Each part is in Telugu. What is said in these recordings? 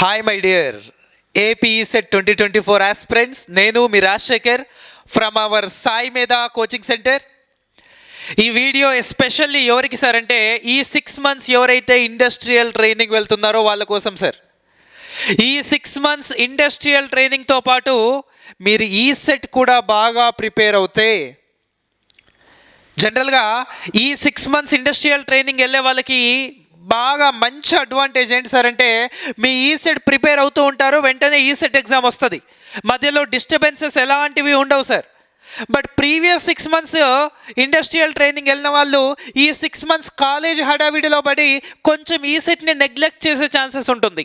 Hi my dear AP set 2024 aspirants, నేను మీ రాజశేఖర్ ఫ్రమ్ అవర్ సాయి మీద కోచింగ్ సెంటర్. ఈ వీడియో ఎస్పెషల్లీ ఎవరికి సార్ అంటే ఈ 6 months ఎవరైతే ఇండస్ట్రియల్ ట్రైనింగ్ వెళ్తున్నారో వాళ్ళ కోసం సార్. ఈ 6 months ఇండస్ట్రియల్ ట్రైనింగ్తో పాటు మీరు ఈ సెట్ కూడా బాగా ప్రిపేర్ అవుతే జనరల్గా ఈ 6 months ఇండస్ట్రియల్ ట్రైనింగ్ వెళ్ళే వాళ్ళకి బాగా మంచి అడ్వాంటేజ్ ఏంటి సార్ అంటే మీ ఈ సెట్ ప్రిపేర్ అవుతూ ఉంటారు, వెంటనే ఈ సెట్ ఎగ్జామ్ వస్తుంది, మధ్యలో డిస్టర్బెన్సెస్ ఎలాంటివి ఉండవు sir. But previous 6 months industrial training వెళ్ళిన వాళ్ళు ఈ 6 months కాలేజ్ హడావిడిలో పడి కొంచెం ఈ సెట్ని నెగ్లెక్ట్ చేసే ఛాన్సెస్ ఉంటుంది.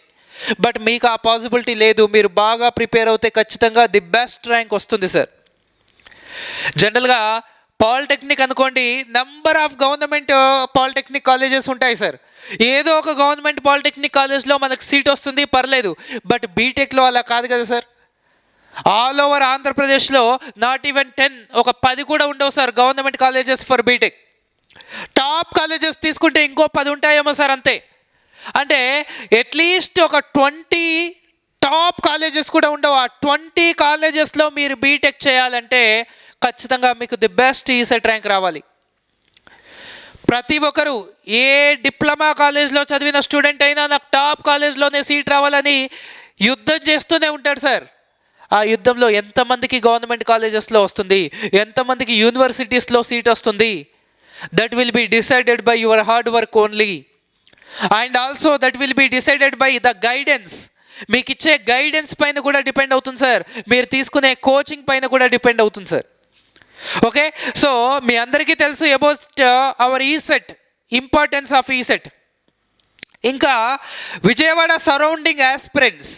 బట్ మీకు ఆ పాసిబిలిటీ లేదు. మీరు బాగా ప్రిపేర్ అవుతే ఖచ్చితంగా ది బెస్ట్ ర్యాంక్ వస్తుంది సార్. జనరల్గా పాలిటెక్నిక్ అనుకోండి, number of government polytechnic colleges ఉంటాయి సార్. ఏదో ఒక గవర్నమెంట్ పాలిటెక్నిక్ కాలేజ్లో మనకు సీట్ వస్తుంది, పర్లేదు. బట్ బీటెక్లో అలా కాదు కదా సార్. ఆల్ ఓవర్ ఆంధ్రప్రదేశ్లో నాట్ ఈవెన్ 10, ఒక 10 కూడా ఉండవు sir government colleges for B Tech. Top colleges తీసుకుంటే ఇంకో 10 ఉంటాయేమో సార్, అంతే. అంటే అట్లీస్ట్ ఒక 20 టాప్ కాలేజెస్ కూడా ఉండవు. ఆ 20 కాలేజెస్లో మీరు బీటెక్ చేయాలంటే ఖచ్చితంగా మీకు ది బెస్ట్ ఈసెట్ ర్యాంక్ రావాలి. ప్రతి ఒక్కరు ఏ డిప్లొమా కాలేజ్లో చదివిన స్టూడెంట్ అయినా నాకు టాప్ కాలేజ్లోనే సీట్ రావాలని యుద్ధం చేస్తూనే ఉంటాడు సార్. ఆ యుద్ధంలో ఎంతమందికి గవర్నమెంట్ కాలేజెస్లో వస్తుంది, ఎంతమందికి యూనివర్సిటీస్లో సీట్ వస్తుంది, that will be decided by your hard work only. And also that will be decided by the guidance. మీకు ఇచ్చే గైడెన్స్ పైన కూడా డిపెండ్ అవుతుంది సార్, మీరు తీసుకునే కోచింగ్ పైన కూడా డిపెండ్ అవుతుంది సార్. ఓకే, సో మీ అందరికీ తెలుసు about our ECET, importance of ECET. ఇంకా Vijayawada surrounding aspirants,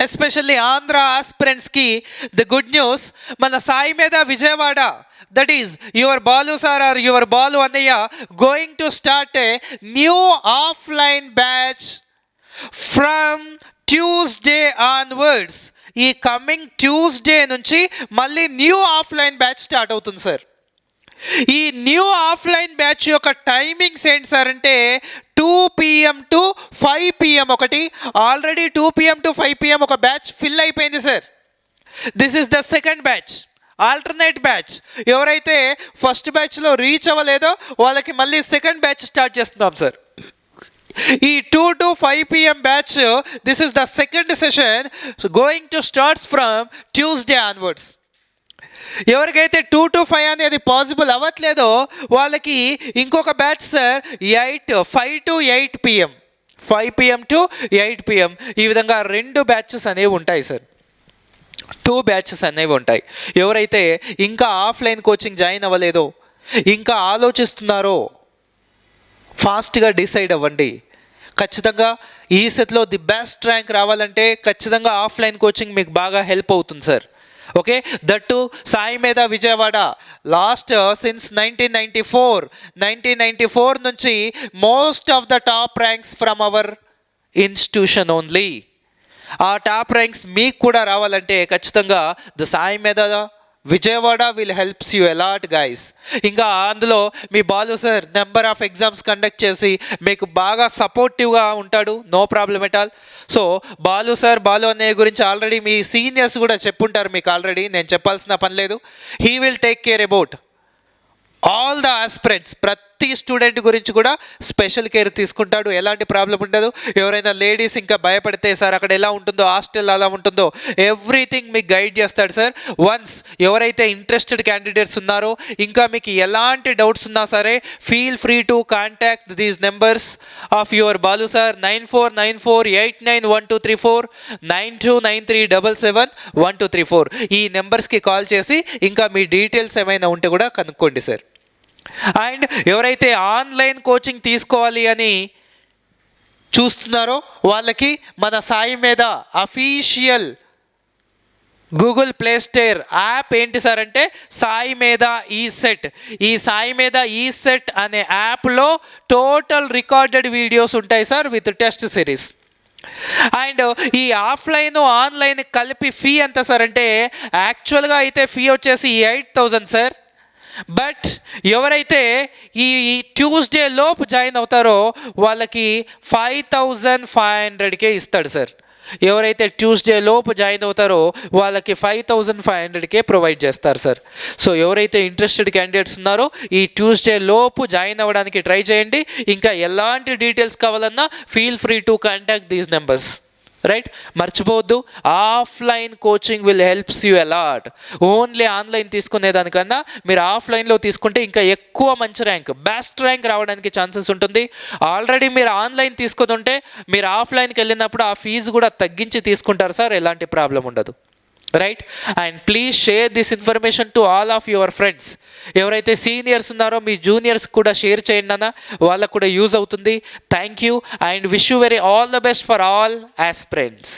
especially Andhra ఆస్పిరెంట్స్కి ద గుడ్ న్యూస్, మన Sai Medha Vijayawada, that is your Balu sir or your Balu అన్నయ్య going to start a new offline batch from Tuesday onwards. ఈ కమింగ్ ట్యూస్డే నుంచి మళ్ళీ న్యూ ఆఫ్లైన్ బ్యాచ్ స్టార్ట్ అవుతుంది సార్. ఈ న్యూ ఆఫ్లైన్ బ్యాచ్ యొక్క టైమింగ్స్ ఏంటి సార్ అంటే 2 PM to 5 PM ఒకటి, ఆల్రెడీ 2 PM to 5 PM ఒక బ్యాచ్ ఫిల్ అయిపోయింది sir. This is the second batch, alternate batch. ఎవరైతే ఫస్ట్ బ్యాచ్లో రీచ్ అవ్వలేదో వాళ్ళకి మళ్ళీ సెకండ్ బ్యాచ్ స్టార్ట్ చేస్తున్నాం సార్. ఈ 2 to 5 PM batch, this is the second session going to starts from Tuesday onwards. ఎవరికైతే 2 to 5 అనేది పాసిబుల్ అవ్వట్లేదో వాళ్ళకి ఇంకొక batch sir 5 to 8 PM, 5 PM to 8 PM, ఈ విధంగా 2 బ్యాచెస్ అనేవి ఉంటాయి సార్. 2 బ్యాచెస్ అనేవి ఉంటాయి. ఎవరైతే ఇంకా ఆఫ్లైన్ కోచింగ్ జాయిన్ అవ్వలేదో, ఇంకా ఆలోచిస్తున్నారో, ఫాస్ట్గా డిసైడ్ అవ్వండి. ఖచ్చితంగా ఈ సెట్లో ది బెస్ట్ ర్యాంక్ రావాలంటే ఖచ్చితంగా ఆఫ్లైన్ కోచింగ్ మీకు బాగా హెల్ప్ అవుతుంది sir. Okay, that Sai Medha Vijayawada last since 1994 నుంచి most of the top ranks from our institution only. ఆ టాప్ ర్యాంక్స్ మీకు కూడా రావాలంటే ఖచ్చితంగా the Sai Medha Vijayawada will helps you a lot guys. ఇంకా అందులో మీ Balu sir number of exams conduct చేసి మీకు బాగా సపోర్టివ్గా ఉంటాడు, no problem at all. So Balu sir, Balu అన్నయ్య గురించి ఆల్రెడీ మీ సీనియర్స్ కూడా చెప్పుంటారు మీకు, ఆల్రెడీ నేను చెప్పాల్సిన పని లేదు. He will take care about all the aspirants. ప్రతి స్టూడెంట్ గురించి కూడా స్పెషల్ కేర్ తీసుకుంటాడు, ఎలాంటి ప్రాబ్లం ఉండదు. ఎవరైనా లేడీస్ ఇంకా భయపడితే సార్ అక్కడ ఎలా ఉంటుందో, హాస్టల్ అలా ఉంటుందో, ఎవ్రీథింగ్ మీకు గైడ్ చేస్తాడు సార్. వన్స్ ఎవరైతే ఇంట్రెస్టెడ్ క్యాండిడేట్స్ ఉన్నారో, ఇంకా మీకు ఎలాంటి డౌట్స్ ఉన్నా సరే feel free to contact these numbers of your Balu sir. 9494891234, 9293771234. ఈ నెంబర్స్కి కాల్ చేసి ఇంకా మీ డీటెయిల్స్ ఏమైనా ఉంటే కూడా కనుక్కోండి సార్. అండ్ ఎవరైతే ఆన్లైన్ కోచింగ్ తీసుకోవాలి అని చూస్తున్నారో వాళ్ళకి మన సాయి మీద official Google play store app ఏంటి సార్ అంటే సాయి మీద ఈ సెట్. ఈ సాయి మీద ఈ సెట్ అనే యాప్లో టోటల్ రికార్డెడ్ వీడియోస్ ఉంటాయి sir with test series. And ఈ ఆఫ్లైన్ ఆన్లైన్ కలిపి ఫీ ఎంత సార్ అంటే యాక్చువల్గా అయితే ఫీ వచ్చేసి 8,000 సార్. బట్ ఎవరైతే ఈ ట్యూస్డే లోపు జాయిన్ అవుతారో వాళ్ళకి 5,500కే ఇస్తాడు సార్. ఎవరైతే ట్యూస్డే లోపు జాయిన్ అవుతారో వాళ్ళకి 5500కే ప్రొవైడ్ చేస్తారు సార్. సో ఎవరైతే ఇంట్రెస్టెడ్ క్యాండిడేట్స్ ఉన్నారో ఈ ట్యూస్డే లోపు జాయిన్ అవ్వడానికి ట్రై చేయండి. ఇంకా ఎలాంటి డీటెయిల్స్ కావాలన్నా feel free to contact these numbers. Right, మర్చిపోవద్దు, offline coaching will helps you a lot. Only online తీసుకునే దానికన్నా మీరు ఆఫ్లైన్లో తీసుకుంటే ఇంకా ఎక్కువ మంచి ర్యాంక్, బెస్ట్ ర్యాంక్ రావడానికి ఛాన్సెస్ ఉంటుంది. ఆల్రెడీ మీరు ఆన్లైన్ తీసుకుని ఉంటే మీరు ఆఫ్లైన్కి వెళ్ళినప్పుడు ఆ ఫీజు కూడా తగ్గించి తీసుకుంటారు సార్, ఎలాంటి ప్రాబ్లం ఉండదు. Right, and please share this information to all of your friends. ఎవరైతే సీనియర్స్ ఉన్నారో మీ జూనియర్స్ కూడా షేర్ చేయండి అన్న, వాళ్ళకు కూడా యూజ్ అవుతుంది. Thank you and wish you very all the best for all aspirants.